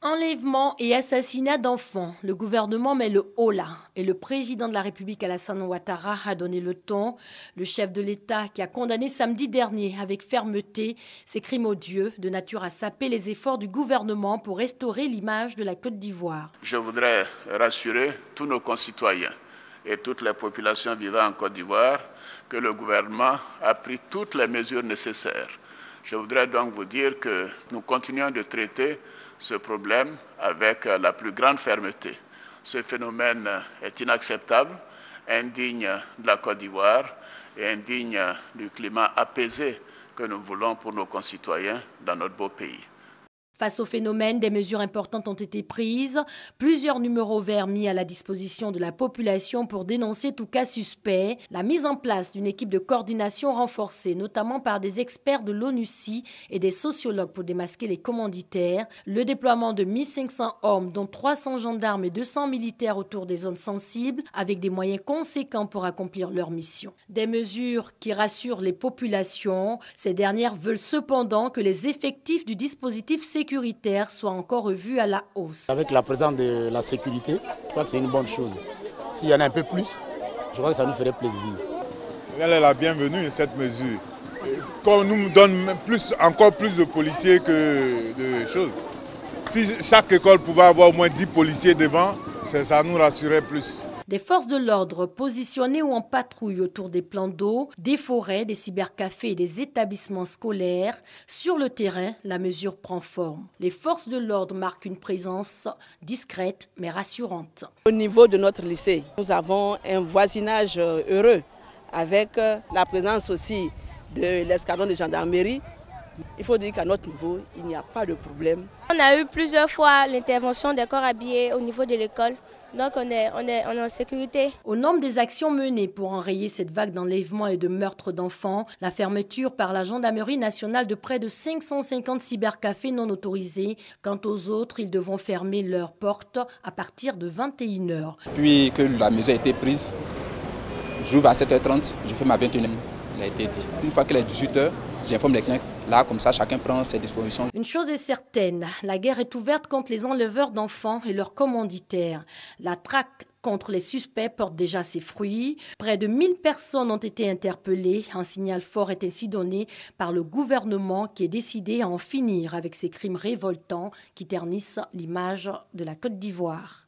Enlèvement et assassinat d'enfants, le gouvernement met le holà et le président de la République Alassane Ouattara a donné le ton. Le chef de l'État qui a condamné samedi dernier avec fermeté ces crimes odieux de nature à saper les efforts du gouvernement pour restaurer l'image de la Côte d'Ivoire. Je voudrais rassurer tous nos concitoyens et toutes les populations vivant en Côte d'Ivoire que le gouvernement a pris toutes les mesures nécessaires. Je voudrais donc vous dire que nous continuons de traiter ce problème avec la plus grande fermeté. Ce phénomène est inacceptable, indigne de la Côte d'Ivoire et indigne du climat apaisé que nous voulons pour nos concitoyens dans notre beau pays. Face au phénomène, des mesures importantes ont été prises. Plusieurs numéros verts mis à la disposition de la population pour dénoncer tout cas suspect. La mise en place d'une équipe de coordination renforcée, notamment par des experts de l'ONUCI et des sociologues pour démasquer les commanditaires. Le déploiement de 1500 hommes, dont 300 gendarmes et 200 militaires autour des zones sensibles, avec des moyens conséquents pour accomplir leur mission. Des mesures qui rassurent les populations. Ces dernières veulent cependant que les effectifs du dispositif sécuritaire soit encore revus à la hausse. Avec la présence de la sécurité, je crois que c'est une bonne chose. S'il y en a un peu plus, je crois que ça nous ferait plaisir. Elle est la bienvenue, cette mesure. Qu'on nous donne encore plus de policiers que de choses. Si chaque école pouvait avoir au moins 10 policiers devant, ça nous rassurait plus. Des forces de l'ordre positionnées ou en patrouille autour des plans d'eau, des forêts, des cybercafés et des établissements scolaires. Sur le terrain, la mesure prend forme. Les forces de l'ordre marquent une présence discrète mais rassurante. Au niveau de notre lycée, nous avons un voisinage heureux avec la présence aussi de l'escadron de gendarmerie. Il faut dire qu'à notre niveau, il n'y a pas de problème. On a eu plusieurs fois l'intervention des corps habillés au niveau de l'école. Donc on est en sécurité. Au nombre des actions menées pour enrayer cette vague d'enlèvements et de meurtres d'enfants, la fermeture par la gendarmerie nationale de près de 550 cybercafés non autorisés. Quant aux autres, ils devront fermer leurs portes à partir de 21 h. Puis que la mesure a été prise, j'ouvre à 7h30, je fais ma 21h. Il a été dit. Une fois qu'il est 18 h, j'informe les clients. Là, comme ça, chacun prend ses dispositions. Une chose est certaine, la guerre est ouverte contre les enleveurs d'enfants et leurs commanditaires. La traque contre les suspects porte déjà ses fruits. Près de 1000 personnes ont été interpellées. Un signal fort est ainsi donné par le gouvernement qui est décidé à en finir avec ces crimes révoltants qui ternissent l'image de la Côte d'Ivoire.